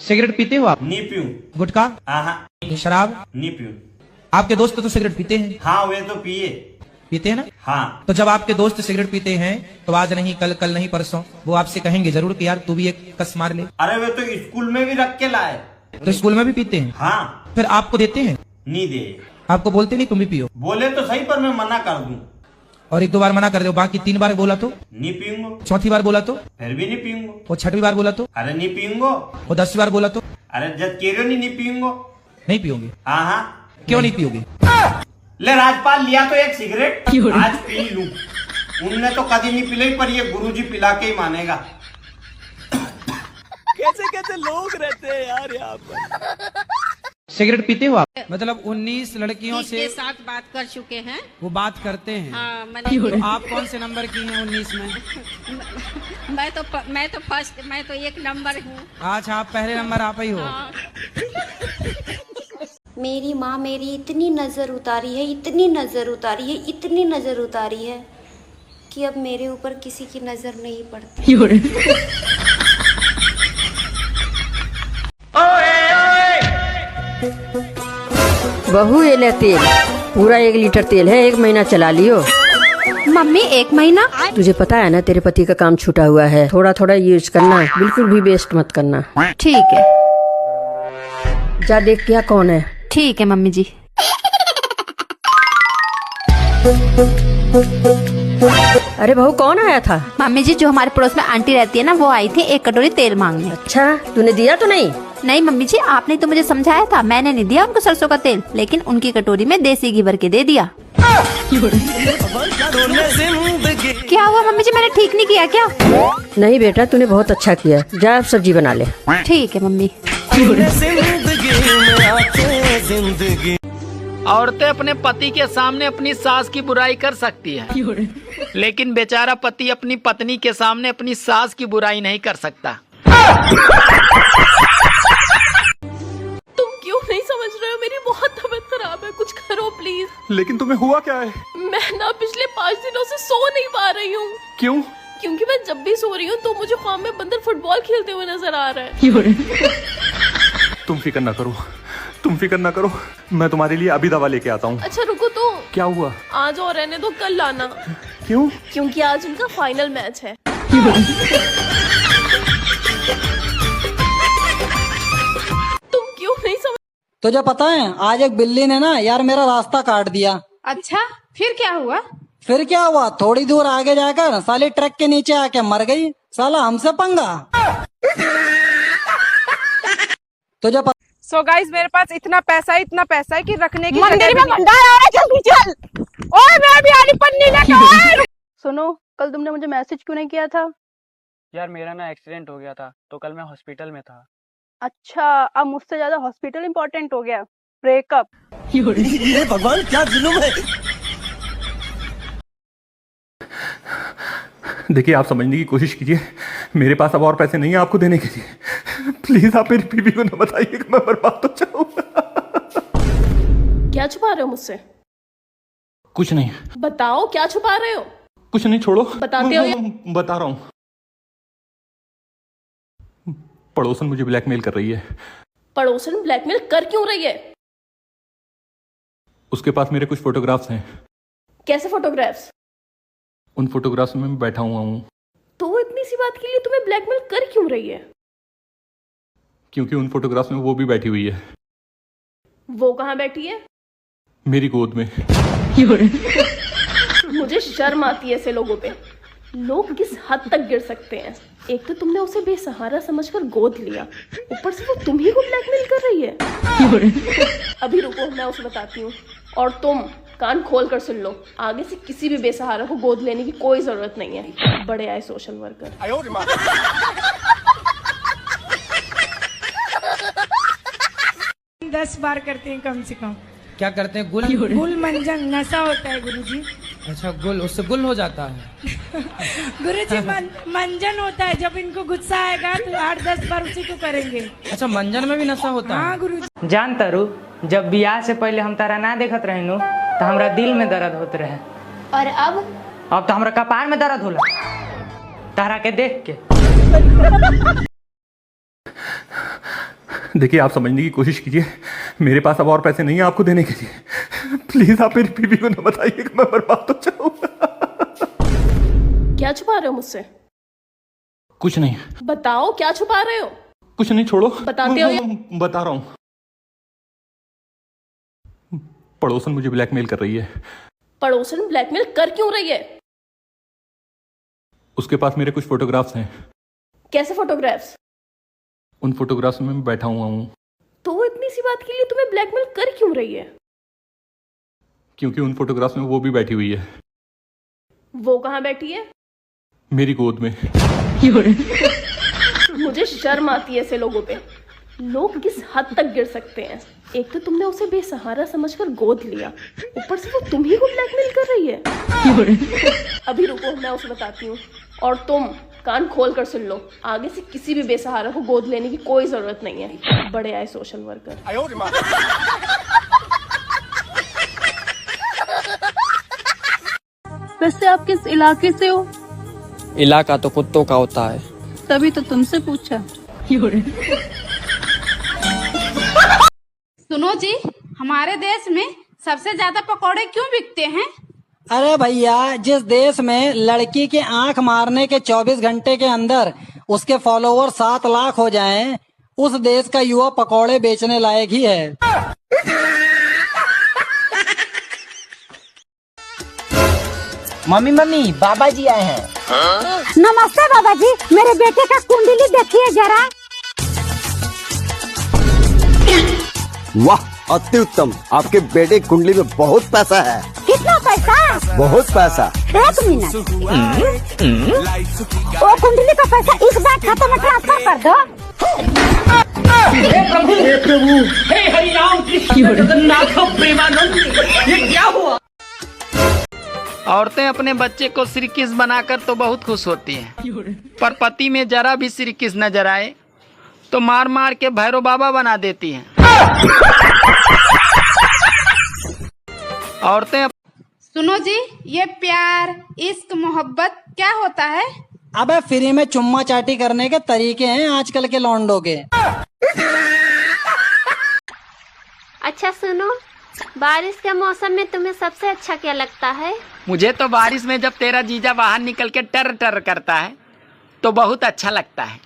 Cigarette पीते हो आप? नहीं पीऊं। गुटखा? हाँ। शराब? नहीं पीऊं। आपके दोस्त तो सिगरेट पीते हैं? हाँ वे तो पीते हैं ना? हाँ। तो जब आपके दोस्त सिगरेट पीते हैं तो आज नहीं कल, कल नहीं परसों वो आपसे कहेंगे जरूर कि यार तू भी एक कस मार ले। अरे वे तो स्कूल में भी रख के लाए। तो स्कूल में भी पीते हैं? हाँ। फिर आपको देते हैं? नहीं दे। आपको बोलते नहीं तुम भी पियो? बोले तो सही पर मैं मना कर दूं। और एक दो बार मना कर दो, बाकी 3 बार बोला तो? नहीं पीऊंगा। चौथी बार बोला तो? फिर भी नहीं पीऊंगा। और 6वीं बार बोला तो? अरे नहीं पीऊंगा। और 10वीं बार बोला तो? अरे जब केरो नहीं पीऊंगा। नहीं पियोगे? हाँ। क्यों नहीं पियोगे? ले राजपाल लिया तो एक सिगरेट आज पी लूं। उनने तो कभी नहीं पिलाई पर ये गुरुजी पिला के ही मानेगा। कैसे कैसे लोग रहते हैं यार यहाँ पर। सिगरेट पीते हो आप? मतलब 19 लड़कियों से साथ बात कर चुके हैं। वो बात करते हैं? हाँ, तो आप कौन से नंबर की हैं 19 में? मैं तो फर्स्ट, मैं तो 1 नंबर हूँ। अच्छा, आप पहले नंबर आप ही हो? हाँ। मेरी माँ मेरी इतनी नज़र उतारी है, इतनी नज़र उतारी है, इतनी नज़र उतारी है कि अब मेरे ऊपर किसी की नज़र नहीं पड़ती। बहू ये ले तेल, पूरा 1 लीटर तेल है, 1 महीना चला लियो। मम्मी 1 महीना? तुझे पता है ना तेरे पति का काम छूटा हुआ है, थोड़ा थोड़ा यूज करना, बिल्कुल भी वेस्ट मत करना। ठीक है। जा देख क्या कौन है। ठीक है मम्मी जी। अरे बहू कौन आया था? मम्मी जी जो हमारे पड़ोस में आंटी रहती है ना वो आई थी 1 कटोरी तेल मांगने। अच्छा, तूने दिया तो नहीं? नहीं मम्मी जी आपने तो मुझे समझाया था, मैंने नहीं दिया उनको सरसों का तेल, लेकिन उनकी कटोरी में देसी घी भर के दे दिया। क्या हुआ मम्मी जी, मैंने ठीक नहीं किया क्या? नहीं बेटा तूने बहुत अच्छा किया, जा अब सब्जी बना ले। ठीक है मम्मी। औरतें अपने पति के सामने अपनी सास की बुराई कर सकती है, लेकिन बेचारा पति अपनी पत्नी के सामने अपनी सास की बुराई नहीं कर सकता। तुम क्यों नहीं समझ रहे हो? मेरी बहुत तबीयत खराब है, कुछ करो प्लीज। लेकिन तुम्हें हुआ क्या है? मैं ना पिछले 5 दिनों से सो नहीं पा रही हूँ। क्यों? क्योंकि मैं जब भी सो रही हूँ तो मुझे ख्वाब में बंदर फुटबॉल खेलते हुए नजर आ रहा है। तुम फिक्र ना करो, तुम फिक्र ना करो, मैं तुम्हारे लिए अभी दवा लेके आता हूँ। अच्छा रुको तो। क्या हुआ? आज और रहने दो, कल लाना। क्यों? क्योंकि आज उनका फाइनल मैच है। तुम क्यों नहीं समझ? तुझे पता है आज एक बिल्ली ने ना यार मेरा रास्ता काट दिया। अच्छा फिर क्या हुआ? फिर क्या हुआ, थोड़ी दूर आगे जाकर साले ट्रक के नीचे आके मर गई। साला हमसे पंगा। तुझे पता? सो गाइस मेरे पास इतना पैसा है कि रखने की मंदिर में भंडारा हो रहा है, जल्दी चल। ओए मैं भी आली पन्नी लेकर। सुनो, कल तुमने मुझे मैसेज क्यों नहीं किया था? यार मेरा ना एक्सीडेंट हो गया था तो कल मैं हॉस्पिटल में था। अच्छा, अब मुझसे ज्यादा हॉस्पिटल इम्पोर्टेंट हो गया। ब्रेकअप। ये भगवान क्या जुल्म है। देखिए आप समझने की कोशिश कीजिए, मेरे पास अब और पैसे नहीं है आपको देने के लिए। प्लीज आप मेरी बीवी को न बताइए कि मैं बर्बाद हो जाऊंगा। क्या छुपा रहे हो मुझसे? कुछ नहीं। बताओ क्या छुपा रहे हो? कुछ नहीं, छोड़ो। बताते हो या? बता रहा हूँ। पड़ोसन मुझे ब्लैकमेल कर रही है। पड़ोसन ब्लैकमेल कर क्यों रही है? उसके पास मेरे कुछ फोटोग्राफ्स हैं। कैसे फोटोग्राफ्स? उन फोटोग्राफ्स में मैं बैठा हुआ हूँ। तो वो इतनी सी बात के लिए तुम्हें ब्लैकमेल कर क्यों रही है? क्योंकि उन फोटोग्राफ्स में वो भी बैठी हुई है। वो कहाँ बैठी है? मेरी गोद में। मुझे शर्म आती है ऐसे लोगों पे। लोग किस हद तक गिर सकते हैं। एक तो तुमने उसे बेसहारा समझकर गोद लिया, ऊपर से वो तुम ही को ब्लैकमेल कर रही है। अभी रुको, मैं उसे बताती हूँ। और तुम कान खोल कर सुन लो, आगे से किसी भी बेसहारा को गोद लेने की कोई जरूरत नहीं है। बड़े आए सोशल वर्कर। 10 बार करते हैं कम से कम। क्या करते हैं? गुल? गुल मंजन नशा होता है गुरुजी। अच्छा गुल, उससे गुल हो जाता है। गुरुजी मंजन होता है, जब इनको गुस्सा आएगा तो 8-10 बार उसी को करेंगे। अच्छा मंजन में भी नशा होता है? हाँ गुरुजी। जान तारू, जब ब्याह से पहले हम तारा ना देखत रहनु तो हमरा दिल में दर्द होते रहे, और अब तो हमरा कपार में दर्द होला तारा के देख के। देखिए आप समझने की कोशिश कीजिए, मेरे पास अब और पैसे नहीं है आपको देने के लिए। प्लीज आप मेरी बीवी को न बताइए कि मैं बर्बाद हो जाऊंगा। क्या छुपा रहे हो मुझसे? कुछ नहीं। बताओ क्या छुपा रहे हो? कुछ नहीं, छोड़ो। बताते हो या? बता रहा हूं। पड़ोसन मुझे ब्लैकमेल कर रही है। पड़ोसन ब्लैकमेल कर क्यों रही है? उसके पास मेरे कुछ फोटोग्राफ्स हैं। कैसे फोटोग्राफ्स? उन फोटोग्राफ्स में मैं बैठा हुआ हूं। तो वो इतनी सी बात के लिए तुम्हें ब्लैकमेल कर क्यों रही है? क्योंकि उन फोटोग्राफ्स में वो भी बैठी हुई है। वो कहाँ बैठी है? मेरी गोद में। मुझे शर्म आती है ऐसे लोगों पे। लोग किस हद तक गिर सकते हैं। एक तो तुमने उसे बेसहारा समझकर गोद लिया, ऊपर से वो तुम ही को ब्लैकमेल कर रही है। अभी रुको, मैं उसे बताती हूँ। और तुम कान खोल कर सुन लो, आगे से किसी भी बेसहारा को गोद लेने की कोई जरूरत नहीं है। बड़े आए सोशल वर्कर। वैसे आप किस इलाके से हो? इलाका तो कुत्तों का होता है। तभी तो तुमसे पूछा। सुनो जी, हमारे देश में सबसे ज्यादा पकौड़े क्यों बिकते हैं? अरे भैया, जिस देश में लड़की की आंख मारने के 24 घंटे के अंदर उसके फॉलोवर 7 लाख हो जाएं, उस देश का युवा पकौड़े बेचने लायक ही है। मम्मी मम्मी, बाबा जी आए हैं। नमस्ते बाबा जी, मेरे बेटे का कुंडली देखिए जरा। वाह, अति उत्तम। आपके बेटे की कुंडली में बहुत पैसा है। कितना पैसा? बहुत पैसा। 1 मिनट, वो कुंडली का पैसा इस बैंक खाते में ट्रांसफर कर दो। हे प्रभु, हे प्रभु, हे हरि राम कृष्ण जगन्नाथ प्रेमानंद, ये क्या हुआ? औरतें अपने बच्चे को सिरकिस बनाकर तो बहुत खुश होती हैं, पर पति में जरा भी सिरकिस नजर आए तो मार मार के भैरव बाबा बना देती हैं। औरतें। सुनो जी, ये प्यार, इश्क, मोहब्बत क्या होता है? अबे फ्री में चुम्मा चाटी करने के तरीके हैं आजकल के लौंडों के। अच्छा सुनो, बारिश के मौसम में तुम्हें सबसे अच्छा क्या लगता है? मुझे तो बारिश में जब तेरा जीजा बाहर निकल के टर टर करता है तो बहुत अच्छा लगता है।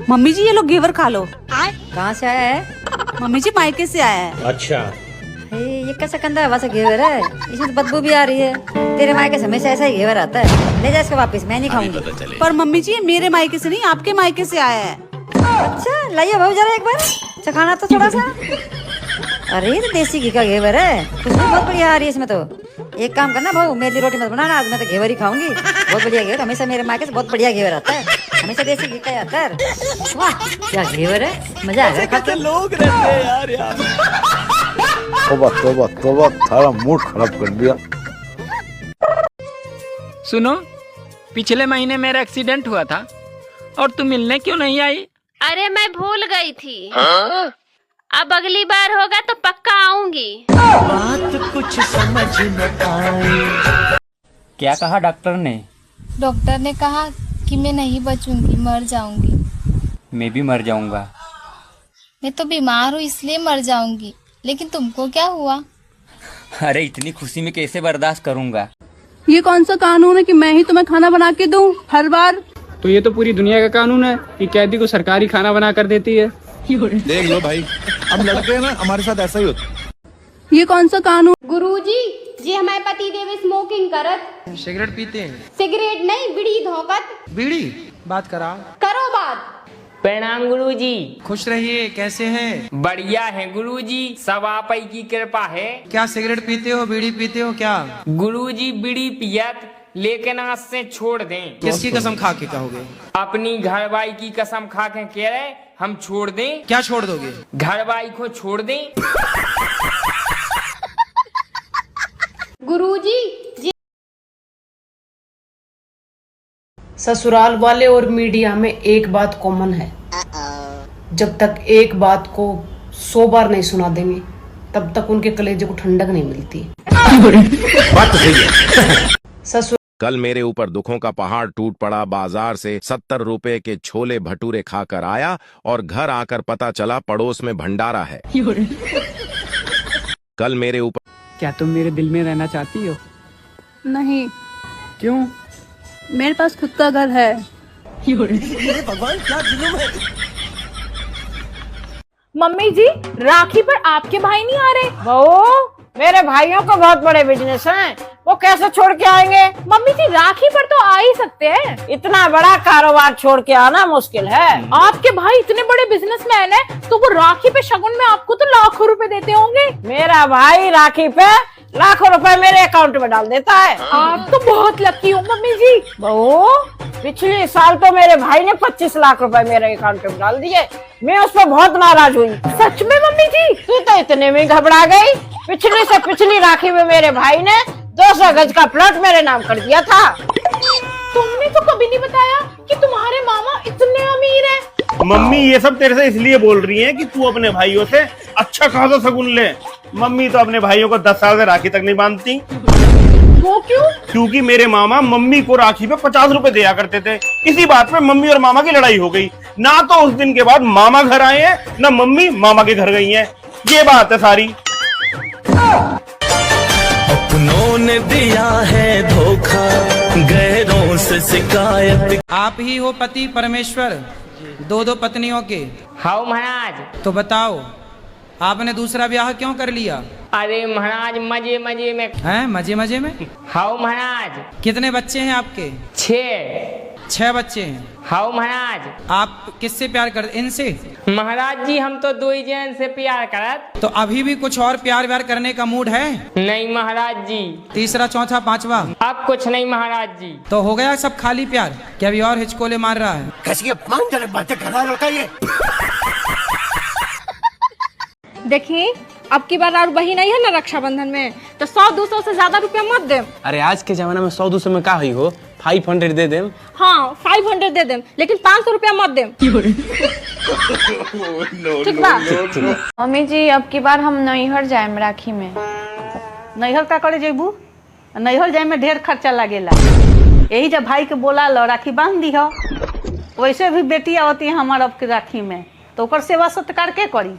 मम्मी जी, ये लो घेवर खा लो। कहाँ से आया है? मम्मी जी, मायके से आया है। अच्छा। ये कैसा गंदा हवा से घेवर है? इसमें तो बदबू भी आ रही है। तेरे मायके से हमेशा ऐसा ही घेवर आता है। ले जा इसको वापस, मैं नहीं खाऊंगी। पर मम्मी जी, ये मेरे मायके से नहीं, आपके मायके से आया है। अच्छा, लाइए भाऊ जरा एक बार चखाना तो थोड़ा सा। अरे ये तो देसी घी का घेवर है, खुशबू बहुत बढ़िया आ रही है इसमें तो। एक काम करना भाऊ, मेरी रोटी मत बनाना, आज मैं तो घेवर ही खाऊंगी। बहुत बढ़िया घेवर, हमेशा मेरे मायके से बहुत बढ़िया घेवर आता है, हमेशा देसी घी का आता है। वाह क्या घेवर है, मजा आ गया खाते। लोग रहते हैं यार। तोबा तोबा तोबा, सारा मूड खराब कर दिया। सुनो, पिछले महीने मेरा एक्सीडेंट हुआ था और तुम मिलने क्यों नहीं आई? अरे मैं भूल गई थी। अब अगली बार होगा तो पक्का आऊंगी। बात कुछ समझ न आई। क्या कहा डॉक्टर ने? डॉक्टर ने कहा कि मैं नहीं बचूंगी, मर जाऊंगी। मैं भी मर जाऊंगा। मैं तो बीमार हूँ इसलिए मर जाऊंगी, लेकिन तुमको क्या हुआ? अरे इतनी खुशी में कैसे बर्दाश्त करूंगा? ये कौन सा कानून है कि मैं ही तुम्हें खाना बना के दूं हर बार? तो ये तो पूरी दुनिया का कानून है कि कैदी को सरकारी खाना बना कर देती है। देख लो भाई, हम लड़के हैं ना, हमारे साथ ऐसा ही होता। ये कौन सा कानून? गुरुजी, जी हमारे पति देव स्मोकिंग करत। सिगरेट पीते हैं? सिगरेट नहीं, बीड़ी धोकत। बीड़ी? बात करा करो बात। प्रणाम गुरुजी। खुश रहिए, कैसे हैं? बढ़िया है गुरुजी, सब आप ही की कृपा है। क्या सिगरेट पीते हो, बीड़ी पीते हो क्या? गुरुजी बीड़ी पियत, लेकिन आज से छोड़ दें। किसकी कसम खा के कहोगे? अपनी घरवाई की कसम खा के कह रहे हम छोड़ दें। क्या छोड़ दोगे? घरवाई को छोड़ दें। गुरुजी जी। ससुराल वाले और मीडिया में एक बात कॉमन है, जब तक एक बात को 100 बार नहीं सुना देंगे तब तक उनके कलेजे को ठंडक नहीं मिलती। बात तो सही है। ससुराल कल मेरे ऊपर दुखों का पहाड़ टूट पड़ा। बाजार से 70 रुपए के छोले भटूरे खाकर आया और घर आकर पता चला पड़ोस में भंडारा है। कल मेरे ऊपर। क्या तुम मेरे दिल में रहना चाहती हो? नहीं। क्यों? मेरे पास खुद का घर है। भगवान क्या जुल्म है। मम्मी जी, राखी पर आपके भाई नहीं आ रहे? बहू, मेरे भाइयों को बहुत बड़े बिजनेस हैं, वो कैसे छोड़ के आएंगे? मम्मी जी, राखी पर तो आ ही सकते हैं। इतना बड़ा कारोबार छोड़ के आना मुश्किल है। आपके भाई इतने बड़े बिजनेसमैन हैं, तो वो राखी पे शगुन में आपको तो लाखों रुपए देते होंगे। मेरा भाई राखी पे लाखों रुपए मेरे अकाउंट में डाल देता है। आप तो बहुत लकी हो मम्मी जी। बहू, पिछले साल तो मेरे भाई ने 25 लाख रुपए मेरे अकाउंट में डाल दिए। मैं उस पर बहुत नाराज हुई। सच में मम्मी जी? तू तो इतने में घबरा गई। पिछली से पिछली राखी में मेरे भाई ने 200 गज का प्लॉट मेरे नाम कर दिया था। तुमने तो कभी नहीं बताया कि तुम्हारे मामा इतने अमीर हैं। मम्मी ये सब तेरे से इसलिए बोल रही है कि तू अपने भाइयों से अच्छा खासा शगुन ले। मम्मी तो अपने भाइयों को 10 साल से राखी तक नहीं बांधती। वो क्यों? क्योंकि मेरे मामा मम्मी को राखी पे 50 रुपए दिया करते थे। इसी बात पे मम्मी और मामा की लड़ाई हो गई। ना तो उस दिन के बाद मामा घर आए हैं, ना मम्मी मामा के घर गई हैं। ये बात है सारी। अपनों ने दिया है धोखा, गैरों से शिकायत। आप ही हो पति परमेश्वर, दो पत्नियों के? हाँ महाराज। तो बताओ, आपने दूसरा ब्याह क्यों कर लिया? अरे महाराज, मजे मजे में। हैं? मजे मजे में? हाँ महाराज। कितने बच्चे हैं आपके? 6 बच्चे हैं। हाँ महाराज। आप किससे प्यार करते? इनसे? महाराज जी, हम तो 2 जन से प्यार करत। तो अभी भी कुछ और प्यार व्यार करने का मूड है? नहीं महाराज जी। तीसरा, चौथा, पांचवा? अब कुछ नहीं महाराज जी। तो हो गया सब खाली प्यार? क्या अभी और हिचकोले मार रहा है? कैसी अपमानजनक बातें कर रहा है लड़का ये। देखिए, अब की बार और बही नहीं है ना रक्षाबंधन में, तो 100-200 से ज्यादा रुपया मत दे। अरे आज के जमाना में 100-200 में का हुई हो? 500 दे देम। हाँ, 500 दे देम, लेकिन 500 रुपया मत देम। ठीक बा? मम्मी जी, अब की बार हम नैहर जाएम राखी में। नैहर का करे जेबू? नैहर जाए में ढेर खर्चा लगेला। यही जब भाई के बोला लो राखी बांध दी हो। वैसे भी बेटी आवती है हमारे अब के राखी में, तो ओकर सेवा सत्कार के करी?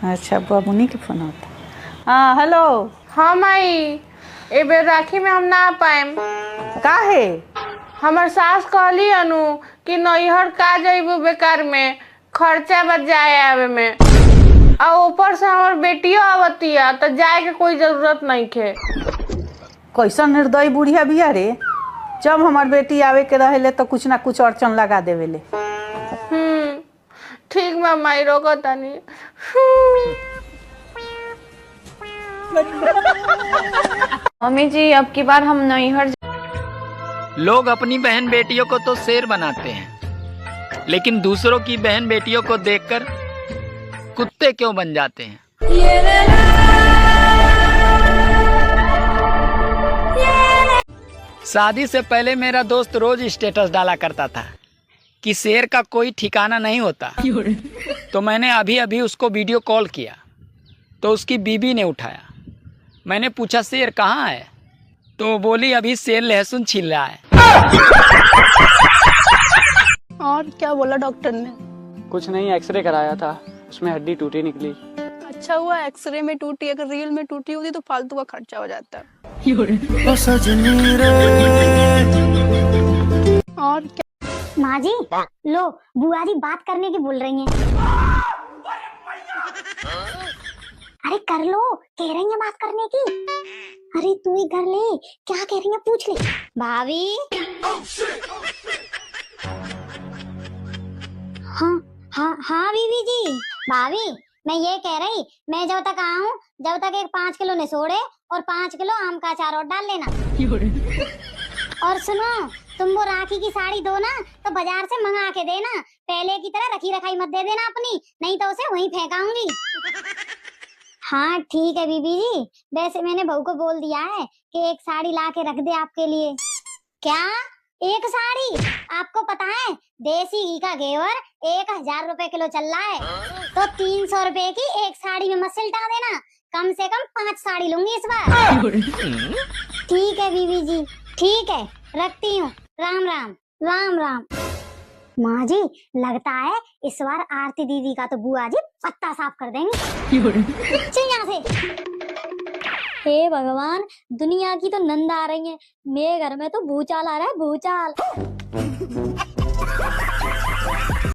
अच्छा, बाबूनी के फोन होता। हाँ हेलो। हाँ माई, ए बेर राखी में हम ना आ पाएम। का है? हमार सास कहली अनु कि नैहर का जाइबू बेकार में, खर्चा बच जाए आवे में, और ऊपर से हमार बेटियों आवती है, तो जाए के कोई जरूरत नहीं खे। कैसा निर्दयी बुढ़िया बिया रे। जब हमार बेटी आवे के रहेले तो कुछ ना कुछ अड़चन लगा देवेले। ठीक बा माई, रोको तनी। मम्मी जी, अब की बार हम नैहर। लोग अपनी बहन बेटियों को तो शेर बनाते हैं, लेकिन दूसरों की बहन बेटियों को देखकर कुत्ते क्यों बन जाते हैं? शादी से पहले मेरा दोस्त रोज स्टेटस डाला करता था कि शेर का कोई ठिकाना नहीं होता। तो मैंने अभी अभी उसको वीडियो कॉल किया, तो उसकी बीबी ने उठाया। मैंने पूछा शेर कहाँ है, तो बोली अभी शेर लहसुन छील रहा है। और क्या बोला डॉक्टर ने? कुछ नहीं, एक्सरे कराया था, उसमें हड्डी टूटी निकली। अच्छा हुआ एक्सरे में टूटी, अगर रियल में टूटी होती तो फालतू का खर्चा हो जाता। और क्या? माँ जी, लो बुआ जी बात करने की बोल रही हैं। अरे कर लो, कह रही है बात करने की। अरे तू ही कर ले, क्या कह रही है पूछ ले। भाभी। हाँ बीबी जी। भाभी, मैं ये कह रही, मैं जब तक आऊँ, जब तक एक 5 किलो निसोड़े और 5 किलो आम का अचार और डाल लेना। और सुनो, तुम वो राखी की साड़ी दो ना, तो बाजार से मंगा के देना। पहले की तरह रखी रखाई मत दे देना अपनी, नहीं तो उसे वहीं फेंकाऊंगी। हाँ ठीक है बीबी जी। वैसे मैंने बहू को बोल दिया है कि एक साड़ी ला के रख दे आपके लिए। क्या? एक साड़ी? आपको पता है देसी घी का घेवर 1000 रुपए किलो चल रहा है, तो 300 रुपए की एक साड़ी में मत सिलटा देना। कम से कम 5 साड़ी लूंगी इस बार। ठीक है बीबी जी, ठीक है, रखती हूँ। राम राम। राम राम। माँ जी, लगता है इस बार आरती दीदी का तो बुआ जी पत्ता साफ कर देंगे। चल यहाँ से। हे भगवान, दुनिया की तो नंद आ रही है, मेरे घर में तो भूचाल आ रहा है, भूचाल।